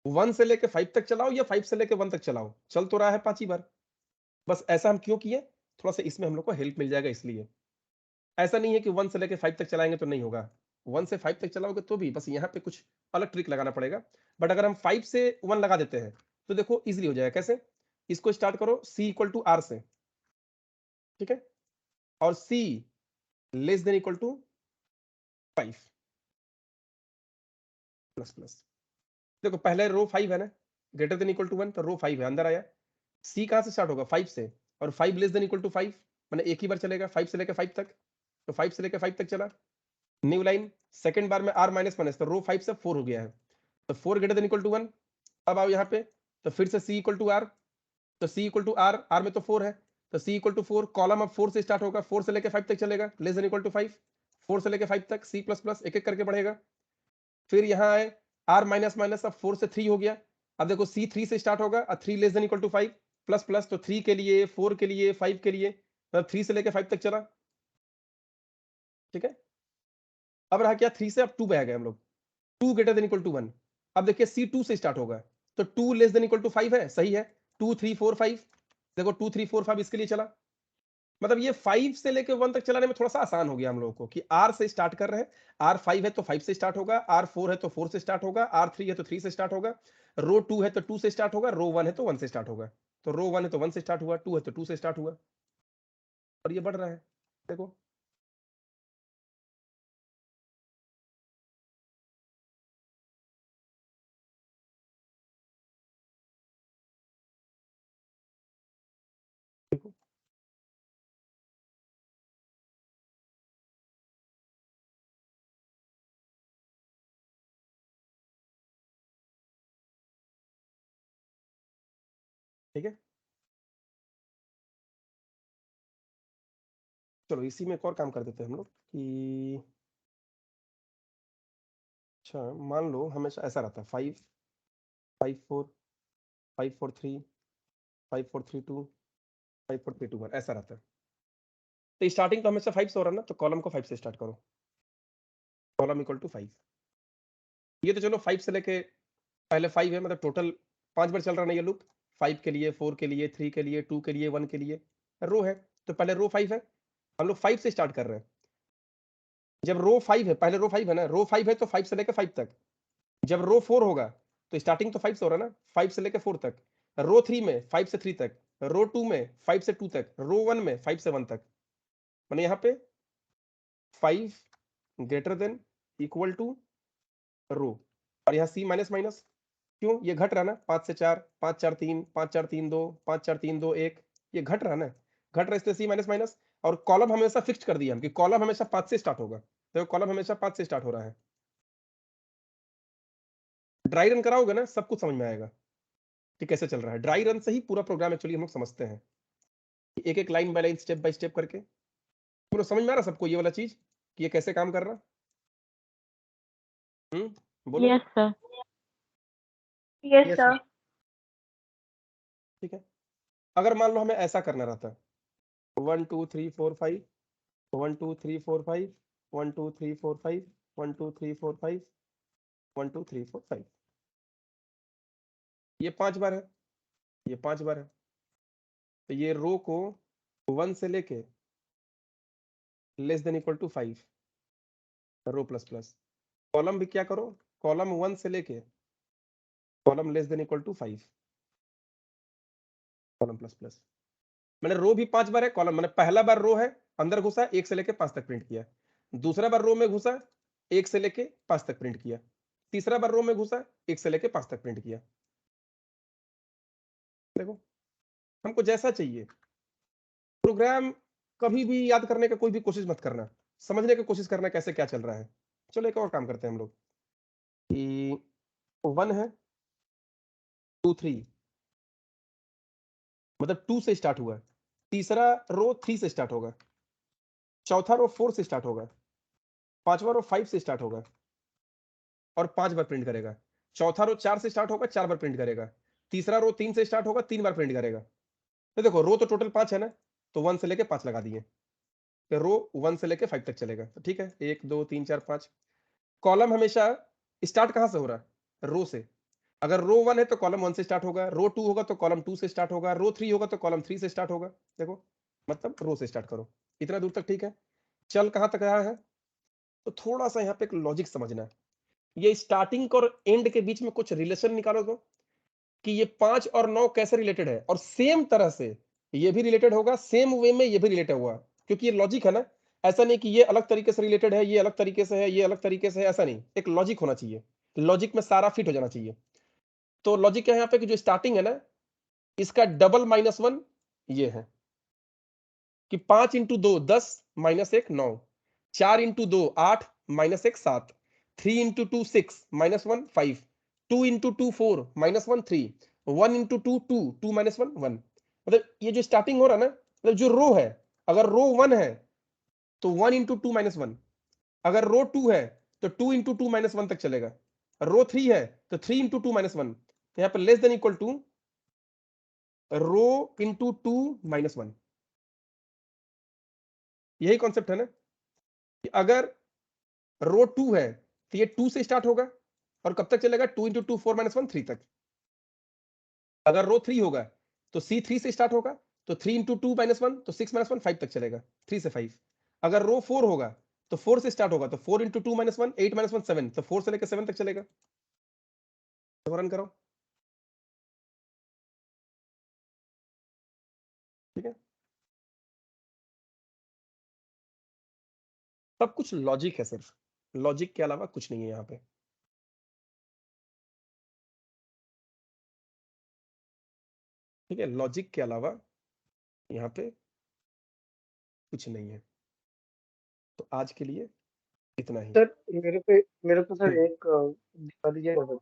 1 से लेके 5 तक चलाओ या 5 से लेके 1 तक चलाओ, चल तो रहा है 5 ही बार। बस ऐसा हम क्यों किए? थोड़ा सा इसमें हम लोग को हेल्प मिल जाएगा इसलिए। ऐसा नहीं है कि 1 से लेके 5 तक चलाएंगे तो नहीं होगा, 1 से 5 तक चलाओगे तो भी, बस यहाँ पे कुछ अलग ट्रिक लगाना पड़ेगा। बट अगर हम 5 से 1 लगा देते हैं तो देखो इजीली हो जाएगा। कैसे? इसको स्टार्ट करो C इक्वल टू R से, ठीक है, और C less than equal to 5 plus plus. देखो पहले रो 5 है ना, ग्रेटर देन इक्वल टू 1, तो रो 5 है, अंदर आया। C कहां से स्टार्ट होगा? 5 से, और 5 लेस देन इक्वल टू 5, मैंने एक ही बार चलेगा 5 से लेकर 5 तक, तो 5 से लेकर 5 तक चला। न्यू लाइन, सेकंड बार में R माइनस माइनस, तो रो 5 से 4 हो गया है, तो 4 ग्रेटर देन इक्वल टू 1। अब आओ यहाँ पे, तो फिर से C इक्वल टू R, तो C equal to R, R में तो 4 है, तो C इक्वल टू 4, कॉलम अब 4 से स्टार्ट होगा, 4 से लेकर 5 तक चलेगा, लेस देन इक्वल टू 5, 4 से लेकर 5 तक C प्लस प्लस एक एक करके बढ़ेगा। फिर यहाँ आए, R माइनस माइनस अब 4 से 3 हो गया। अब देखो C 3 से स्टार्ट होगा और 3 less than equal to 5 plus plus, तो 3 के लिए, 4 के लिए, 5 के लिए, मतलब 3 से लेकर 5 तक चला। ठीक है, अब रहा क्या? 3 से अब 2 पे आ गए हम लोग, 2 ग्रेटर देन इक्वल टू 1। अब देखिए C 2 से स्टार्ट होगा, तो 2 लेस देन इक्वल टू 5 है, सही है, 2 3 4 5, देखो 2 3 4 5 इसके लिए चला। मतलब ये 5 से लेके 1 तक चलाने में थोड़ा सा आसान हो गया हम लोगों को कि R से स्टार्ट कर रहे हैं, R 5 है तो 5 से स्टार्ट होगा, R 4 है तो 4 से स्टार्ट होगा, R 3 है तो 3 से स्टार्ट होगा, रो 2 है तो 2 से स्टार्ट होगा, रो 1 है तो 1 से स्टार्ट होगा, तो रो 1 है तो 1 से स्टार्ट हुआ, 2 है तो 2 से स्टार्ट हुआ, और ये बढ़ रहा है। देखो देखो, ठीक है। चलो इसी में एक और काम कर देते हैं हम लोग कि, अच्छा मान लो हमेशा ऐसा रहता है 5 5 4 5 4 3 5 4 3 2 5 4 3 2 1 ऐसा रहता है। तो स्टार्टिंग तो हमेशा 5 से हो रहा है ना, तो कॉलम को 5 से स्टार्ट करो, कॉलम इक्वल टू 5। ये तो चलो 5 से लेके, पहले 5 है, मतलब टोटल 5 बार चल रहा है ना ये लूप, 5 के लिए, 4 के लिए, 3 के लिए, 2 के लिए, 1 के लिए, रो है, तो पहले रो 5 है, हम लोग 5 से स्टार्ट कर रहे हैं। जब रो 5 है, पहले रो 5 है ना, रो 5 है तो 5 से लेकर 5 तक। जब रो 4 होगा तो स्टार्टिंग तो 5 से हो रहा है ना, 5 से लेकर 4 तक, रो 3 में 5 से 3 तक, रो 2 में 5 से 2 तक, रो 1 में 5 से 1 तक, मैंने यहाँ पे 5 ग्रेटर देन इक्वल टू रो, और यहाँ सी माइनस माइनस। क्यों? ये घट रहा ना, 5 से 4, 5 4 3, 5 4 3 2, 5 4 3 2 1, ये घट रहा ना, घट रहा, इसलिए सी माइनस माइनस। और कॉलम हमेशा फिक्स कर दिया हम कि कॉलम हमेशा 5 से स्टार्ट होगा, तो कॉलम हमेशा 5 से स्टार्ट हो रहा है। ड्राई रन कराओगे ना, सब कुछ समझ में आएगा कि कैसे चल रहा है। ड्राई रन से ही पूरा प्रोग्राम एक्चुअली हम लोग समझते हैं, एक एक line by line, step by step करके। पूरा समझ में आ रहा सबको ये वाला चीज कि ये कैसे काम कर रहा? बोलो। Yes sir. Yes yes sir. Sir. ठीक है, अगर मान लो हमें ऐसा करना रहता, 1 2 3 4 5, 1 2 3 4 5, 1 2 3 4 5, 1 2 3 4 5, 1 2 3 4 5, ये 5 बार है, ये 5 बार है। तो ये रो को 1 से लेके less than equal to 5, row plus plus. Column भी क्या करो, कॉलम 1 से लेके column less than equal to 5, column plus plus. मैंने रो भी 5 बार है, कॉलम मैंने पहला बार रो है, अंदर घुसा 1 से लेके 5 तक प्रिंट किया। दूसरा बार रो में घुसा 1 से लेके 5 तक प्रिंट किया। तीसरा बार रो में घुसा 1 से लेके 5 तक प्रिंट किया। देखो, हमको जैसा चाहिए प्रोग्राम, कभी भी याद करने का कोई भी कोशिश मत करना, समझने की कोशिश करना कैसे क्या चल रहा है। चलो एक और काम करते हैं हम लोग कि 1 है 2 3, मतलब 2 से स्टार्ट हुआ है, तीसरा रो 3 से स्टार्ट होगा, चौथा रो 4 से स्टार्ट होगा, पांचवा रो 5 से स्टार्ट होगा और 5 बार प्रिंट करेगा। चौथा रो 4 से स्टार्ट होगा, 4 बार प्रिंट करेगा। तीसरा रो 3 से स्टार्ट होगा, 3 बार प्रिंट करेगा। तो देखो रो तो टोटल 5 है ना, तो 1 से लेके 5 लगा दिए, तो रो 1 से लेके 5 तक चलेगा। तो ठीक है, 1 2 3 4 5। कॉलम हमेशा स्टार्ट कहां से हो रहा है, रो से। अगर रो 1 है तो कॉलम 1 से स्टार्ट होगा, रो 2 होगा तो कॉलम 2 से स्टार्ट होगा, रो 3 होगा तो कॉलम 3 से स्टार्ट होगा। देखो, मतलब रो से स्टार्ट करो, इतना दूर तक ठीक है। चल कहां तक रहा है, तो थोड़ा सा यहाँ पे एक लॉजिक समझना है। ये स्टार्टिंग और एंड के बीच में कुछ रिलेशन निकालो तो, कि ये 5 और 9 कैसे रिलेटेड है, और सेम तरह से ये भी रिलेटेड होगा, सेम वे में ये भी रिलेटेड होगा, क्योंकि ये लॉजिक है ना। ऐसा नहीं कि ये अलग तरीके से रिलेटेड है, ये अलग तरीके से है, ये अलग तरीके से है, ऐसा नहीं, एक लॉजिक होना चाहिए, लॉजिक में सारा फिट हो जाना चाहिए। तो लॉजिक क्या है यहाँ पे कि जो स्टार्टिंग है ना, इसका डबल -1 ये है कि 5 into 2 10 -1 9, 4 into 2 8 -1 7, 3 into 2 6 -1 5, 2 into 2 4 -1 3, 1 into 2 2 2 -1 1। मतलब ये जो स्टार्टिंग हो रहा है ना, मतलब जो रो है, अगर रो 1 है तो 1 इंटू 2 -1, अगर रो 2 है तो 2 इंटू 2 -1 तक चलेगा, रो 3 है तो 3 इंटू 2 -1। तो यहाँ पे less than equal to row into 2 -1। यही कॉन्सेप्ट है ना, कि अगर रो 2 है तो ये 2 से स्टार्ट होगा और कब तक चलेगा, 2 इंटू 2 4 -1 3 तक। अगर रो 3 होगा तो सी 3 से स्टार्ट होगा, तो 3 इंटू 2 -1 तो 6 -1 5 तक चलेगा, 3 से 5। अगर रो 4 होगा तो 4 से स्टार्ट होगा, तो 4 इंटू 2 -1 8 -1 7, तो 4 से लेकर 7 तक चलेगा। तो रन करो, ठीक है। सब कुछ लॉजिक है, सिर्फ लॉजिक के अलावा कुछ नहीं है यहाँ पे, ठीक है। लॉजिक के अलावा यहाँ पे कुछ नहीं है। तो आज के लिए इतना ही। सर मेरे को सर एक दिखा दीजिए मतलब।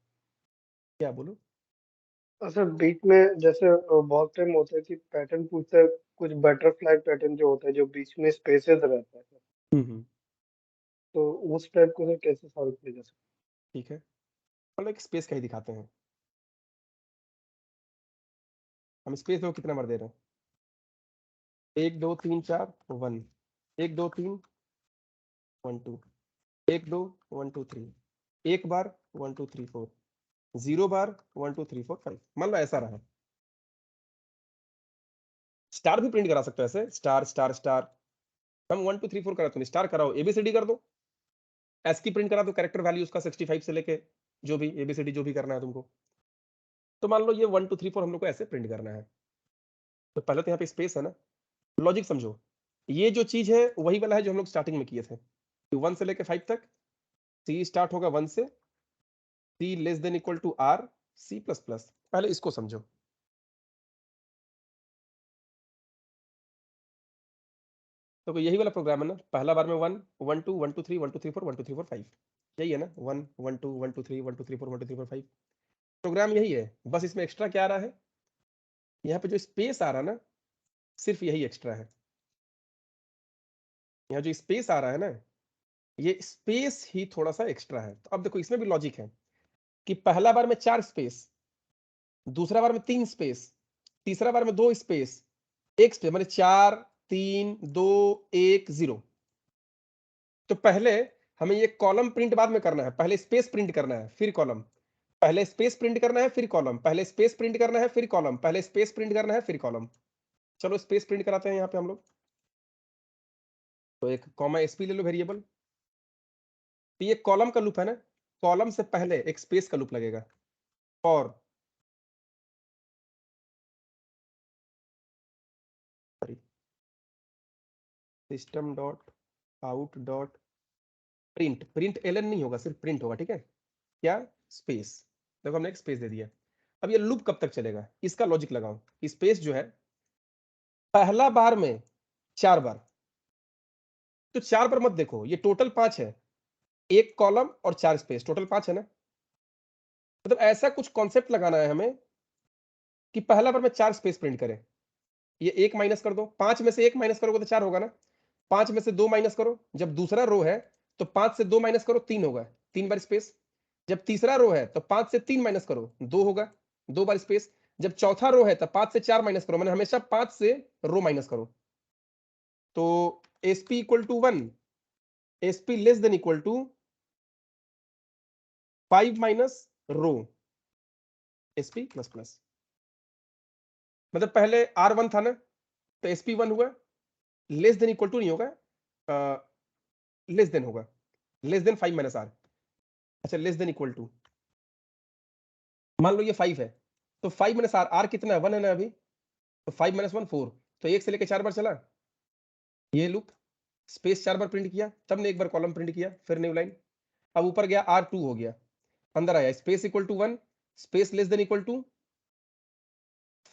क्या बोलूं? सर बीच में जैसे बहुत टाइम होता है कि पैटर्न पूछता है, कुछ बटरफ्लाई पैटर्न जो होता है जो बीच में स्पेसेस रहता है सर, हम्म। तो उस टाइप को सर कैसे सॉल्व किया जा सकता ठीक है, हम एक स्पेस का ही दिखाते हैं। हम स्पेस देखो कितना बार दे रहे हैं, 1 2 3 4 1, 1 2 3 1 2, 1 2 1 2 3, एक बार 1 2 3 4, 0 बार 1 2 3 4 5। मान लो ऐसा रहा, स्टार भी प्रिंट करा सकते हो ऐसे, स्टार स्टार स्टार। हम 1 2 3 4 कराते हैं, स्टार कराओ, एबीसीडी कर दो, एस की प्रिंट करा दो, कैरेक्टर वैल्यू उसका 65 से लेके जो भी एबीसीडी जो भी करना है तुमको। तो मान लो ये 1 2 3 4 हम लोग को ऐसे प्रिंट करना है, तो पहले तो यहाँ पे स्पेस है ना। लॉजिक समझो, ये जो चीज है वही वाला है जो हम लोग स्टार्टिंग में किए थे, 1 से लेके 5 तक। सी स्टार्ट होगा 1 से, C less than equal to R C plus plus. पहले इसको समझो, तो यही वाला प्रोग्राम है ना, पहला बार में 1 1 2 1 2 3 1 2 3 4 1 2 3 4 5। यही है ना, 1 1 2 1 2 3 1 2 3 4 1 2 3 4 5। प्रोग्राम यही है, बस इसमें एक्स्ट्रा क्या आ रहा है, यहाँ पे जो स्पेस आ रहा है ना, सिर्फ यही एक्स्ट्रा है। यहाँ जो स्पेस आ रहा है ना, ये स्पेस ही थोड़ा सा एक्स्ट्रा है। तो अब देखो इसमें भी लॉजिक है कि पहला बार में 4 स्पेस, दूसरा बार में 3 स्पेस, तीसरा बार में 2 स्पेस, 1 स्पेस, माने 4 3 2 1 0। तो पहले हमें ये कॉलम प्रिंट बाद में करना है, पहले स्पेस प्रिंट करना है फिर कॉलम, पहले स्पेस प्रिंट करना है फिर कॉलम, पहले स्पेस प्रिंट करना है फिर कॉलम, पहले स्पेस प्रिंट करना है फिर कॉलम। चलो स्पेस प्रिंट कराते हैं यहाँ पे हम लोग। तो एक कॉमा एसपी ले लो वेरिएबल। तो ये कॉलम का लूप है ना, कॉलम से पहले एक स्पेस का लूप लगेगा और system dot out dot print, print L N नहीं होगा, सिर्फ प्रिंट होगा, ठीक है। क्या, स्पेस। देखो हमने एक स्पेस दे दिया। अब ये लूप कब तक चलेगा, इसका लॉजिक लगाओ। स्पेस जो है पहला बार में 4 बार, तो 4 बार मत देखो, ये टोटल 5 है, एक कॉलम और 4 स्पेस, टोटल 5 है ना। मतलब ऐसा कुछ कॉन्सेप्ट लगाना है हमें कि पहला बार में 4 स्पेस प्रिंट करें। ये 1 माइनस कर दो, 5 में से 1 माइनस करोगे तो 4 होगा ना। 5 में से 2 माइनस करो, जब दूसरा रो है तो 5 से 2 माइनस करो, 3 होगा, 3 बार स्पेस। जब तीसरा रो है तो 5 से 3 माइनस करो, 2 होगा, 2 बार स्पेस। जब चौथा रो है तो 5 से 4 माइनस करो, मैंने हमेशा 5 से रो माइनस करो। तो SP equal to 1, SP less than equal to 5 minus row SP plus plus. मतलब पहले R1 था ना, तो एसपी 1 हुआ, लेस देन इक्वल टू नहीं होगा, लेस देन होगा, लेस देन 5 माइनस आर। अच्छा, लेस देन इक्वल टू, मान लो ये 5 है, तो 5 माइनस आर, आर कितना है, 1 है ना अभी, तो 5 माइनस 1 4, तो 1 से लेकर 4 बार चला ये लूप। स्पेस 4 बार प्रिंट किया, तब ने एक बार कॉलम प्रिंट किया, फिर न्यू लाइन। अब ऊपर गया R2 हो गया, अंदर आया space equal to 1, space less than equal to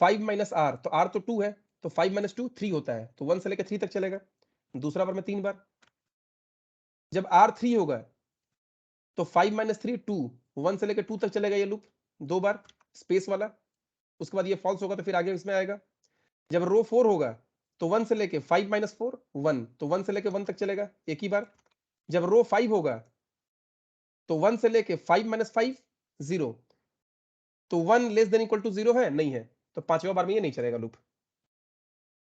5 minus R, तो आर तो 2 है, तो 5 माइनस 2 3 होता है, तो 1 से लेकर 3 तक चलेगा। दूसरा बार में 3 बार। जब R3 होगा तो 5 माइनस 3 2, 1 से लेकर 2 तक चलेगा ये लूप, 2 बार स्पेस वाला। उसके बाद ये फॉल्स होगा तो फिर आगे इसमें आएगा। जब रो 4 होगा तो 1 से लेके 5 माइनस 4 1, तो 1 से लेके 1 तक चलेगा एक ही बार। जब रो 5 होगा तो 1 से लेके 5 माइनस 5 0, तो 1 लेस देन इक्वल टू 0 है नहीं है, तो पांचवा बार में ये नहीं चलेगा लूप।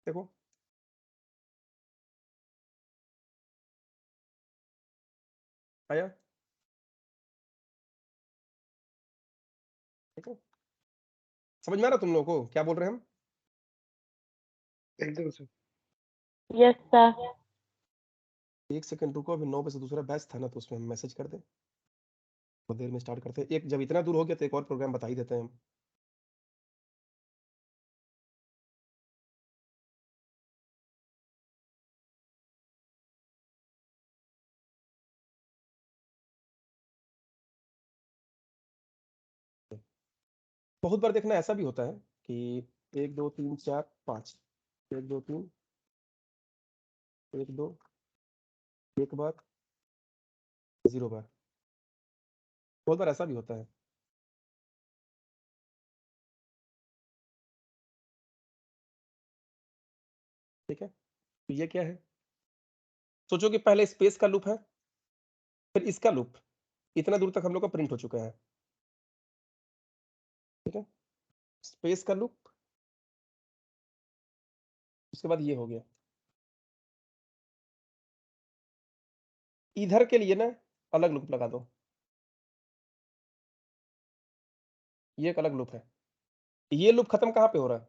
देखो आया, देखो समझ में आ रहा तुम लोगों को क्या बोल रहे हैं हम। एकदम सर। Yes sir. एक सेकंड रुको, अभी 9 बजे दूसरा बैच था ना, तो उसमें हम मैसेज कर दें, थोड़ी देर में स्टार्ट करते हैं। एक जब इतना दूर हो गया तो एक और प्रोग्राम बता ही देते हैं हम। बहुत बार देखना ऐसा भी होता है कि 1 2 3 4 5, 1 2 3 1 2 एक बार 0 बार, बहुत बार ऐसा भी होता है। ठीक है, तो ये क्या है, सोचो कि पहले स्पेस का लूप है, फिर इसका लूप, इतना दूर तक हम लोग का प्रिंट हो चुका है। ठीक है, स्पेस का लूप, उसके बाद ये हो गया। इधर के लिए ना अलग लूप लगा दो, ये एक अलग लूप है। ये लूप खत्म कहाँ पे हो रहा है,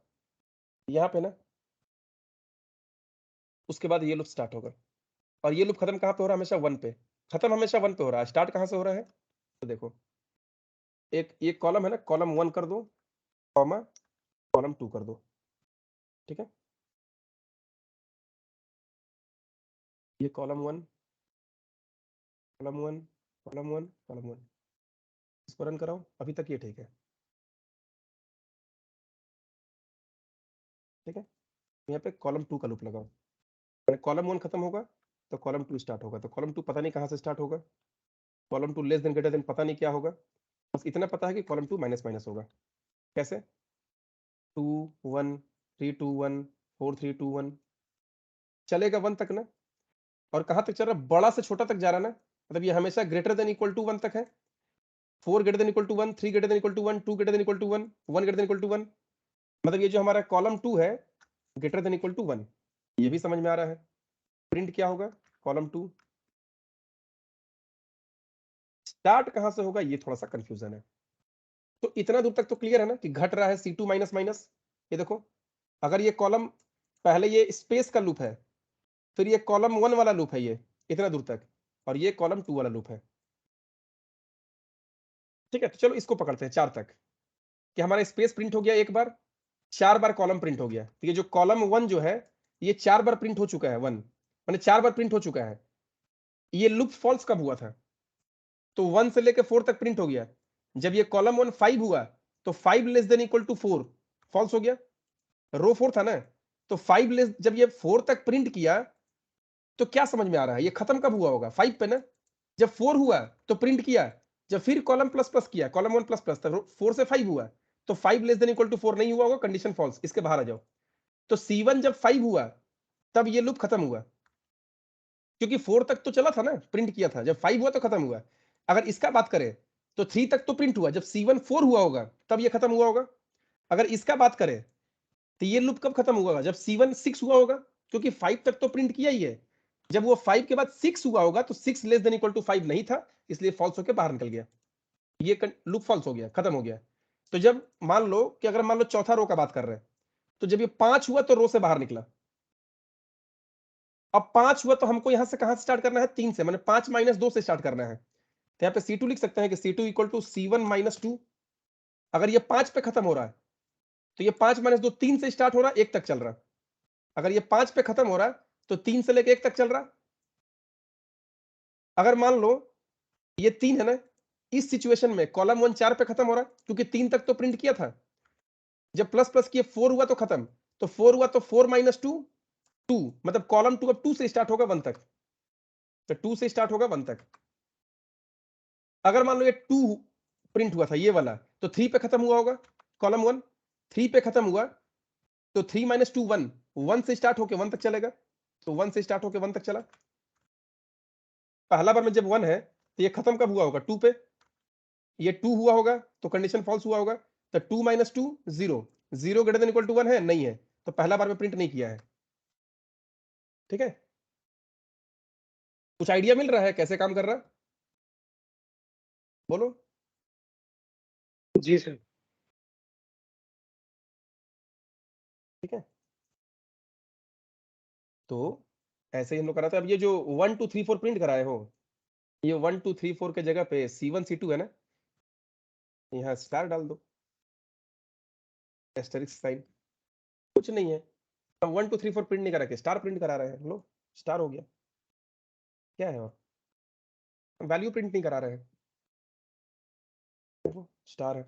यहाँ पे ना, उसके बाद ये लूप स्टार्ट होगा। और ये लूप खत्म कहाँ पे हो रहा है, हमेशा 1 पे, खत्म हमेशा 1 पे हो रहा है। स्टार्ट कहाँ से हो रहा है, तो देखो एक ये कॉलम है ना, कॉलम 1 कर दो, कॉमा कॉलम 2 कर दो। ठीक है, ये कॉलम 1 कॉलम 1 कॉलम 1 कॉलम 1, इसको रन कराओ, अभी तक ये ठीक है। ठीक है, यहाँ पे कॉलम 2 का लूप लगाओ, कॉलम 1 खत्म होगा तो कॉलम 2 स्टार्ट होगा, तो कॉलम 2 पता नहीं कहाँ से स्टार्ट होगा, column 2 less then greater than पता नहीं क्या होगा, बस इतना पता है कि कॉलम 2 माइनस माइनस होगा। कैसे? 2 1 3 2 1 4 3 2 1 चलेगा 1 तक ना। और कहां तक चल रहा है? बड़ा से छोटा तक जा रहा है ना, मतलब ये हमेशा ग्रेटर देन इक्वल टू 1 तक है। 4 greater than equal to 1, 3 greater than equal to 1, 2 greater than equal to 1, 1 greater than equal to 1, मतलब ये जो हमारा कॉलम 2 है ग्रेटर देन इक्वल टू 1, ये भी समझ में आ रहा है। प्रिंट क्या होगा? कॉलम 2। स्टार्ट कहां से होगा ये थोड़ा सा कंफ्यूजन है। तो इतना दूर तक तो क्लियर है ना कि घट रहा है C2 माइनस माइनस। ये देखो, अगर ये कॉलम पहले ये स्पेस का लूप है, फिर ये कॉलम 1 वाला लूप है, ये इतना दूर तक, और ये कॉलम 2 वाला लूप है। ठीक है, तो चलो इसको पकड़ते हैं 4 तक, कि हमारा स्पेस प्रिंट हो गया एक बार, 4 बार कॉलम प्रिंट हो गया। तो ये जो कॉलम 1 जो है ये 4 बार प्रिंट हो चुका है, 1 माने 4 बार प्रिंट हो चुका है। ये लूप फॉल्स कब हुआ था? तो 1 से लेकर 4 तक प्रिंट हो गया। जब ये कॉलम 1 5 हुआ तो 5 less than equal to 4 false हो गया, रो 4 था ना। तो 5 लेस, जब ये 4 तक प्रिंट किया तो क्या समझ में आ रहा है, ये खत्म कब हुआ होगा? 5 पे ना। जब 4 हुआ तो प्रिंट किया, जब फिर कॉलम प्लस प्लस किया, कॉलम 1 प्लस प्लस, तब 4 से 5 हुआ, तो 5 लेस देन इक्वल टू 4 नहीं हुआ होगा, कंडीशन फॉल्स, इसके बाहर आ जाओ। तो C1 जब 5 हुआ तब ये लूप खत्म हुआ, क्योंकि 4 तक तो चला था ना, प्रिंट किया था, जब 5 हुआ तो खत्म हुआ। अगर इसका बात करें तो 3 तक तो प्रिंट हुआ, जब C1 4 हुआ होगा तब ये खत्म हुआ होगा। अगर इसका बात करें तो ये लूप कब खत्म हुआ होगा? जब C1 6 हुआ होगा, क्योंकि 5 तक तो प्रिंट किया ही है। जब वो 5 के बाद 6 हुआ होगा तो 6 लेस देन इक्वल टू 5 नहीं था, इसलिए फॉल्स होकर बाहर निकल गया, ये लूप फॉल्स हो गया, खत्म हो गया। तो जब मान लो कि अगर मान लो चौथा रो का बात कर रहे हैं, तो जब ये 5 हुआ तो रो से बाहर निकला। अब 5 हुआ तो हमको यहां से कहां से स्टार्ट करना है? 3 से, माने 5 माइनस 2 से स्टार्ट करना है। तो यहाँ पे C2 लिख सकते हैं कि C2 equal to C1 minus 2। अगर ये 5 पे खत्म हो रहा है तो ये 5 माइनस 2 3 से स्टार्ट हो रहा है, 1 तक चल रहा है। अगर ये 5 पे खत्म हो रहा है तो 3 से लेकर 1 तक चल रहा है। अगर मान लो ये 3 है ना, इस सिचुएशन में कॉलम 1 4 पे खत्म हो रहा है, क्योंकि 3 तक तो प्रिंट किया था। जब प्लस प्लस किए 4 हुआ तो खत्म, तो 4 हुआ तो 4 माइनस 2 2, मतलब कॉलम 2 अब 2 से स्टार्ट होगा 1 तक, तो 2 से स्टार्ट होगा 1 तक। अगर मान लो ये 2 प्रिंट हुआ था ये वाला, तो 3 पे खत्म हुआ होगा, कॉलम 1 3 पे खत्म हुआ, तो 3 माइनस 2 1, 1 से स्टार्ट होकर 1 तक चलेगा, तो 1 से स्टार्ट होकर 1 तक चला। पहला बार में जब 1 है तो ये खत्म कब हुआ होगा? 2 पे। ये 2 हुआ होगा तो कंडीशन फॉल्स हुआ होगा, तो 2 minus 2 0, 0 greater than equal to 1 है? नहीं है, तो पहला बार में प्रिंट नहीं किया है। ठीक है, कुछ आइडिया मिल रहा है कैसे काम कर रहा है? बोलो। जी सर। ठीक है, तो ऐसे ही हम लोग कराते हैं। अब ये जो 1 2 3 4 प्रिंट कराए हो, ये 1 2 3 4 के जगह पे C1 C2 है ना, यहाँ स्टार डाल दो, एस्टेरिस्क साइन। कुछ नहीं है, हम 1 2 3 4 प्रिंट नहीं करा के स्टार प्रिंट करा रहे हैं। लो, स्टार हो गया, क्या है? और हम वैल्यू प्रिंट नहीं करा रहे हैं, देखो स्टार है।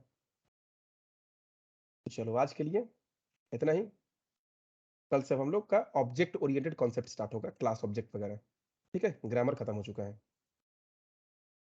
तो चलो आज के लिए इतना ही। कल से हम लोग का ऑब्जेक्ट ओरिएंटेड कॉन्सेप्ट स्टार्ट होगा, क्लास ऑब्जेक्ट वगैरह। ठीक है, ग्रामर खत्म हो चुका है।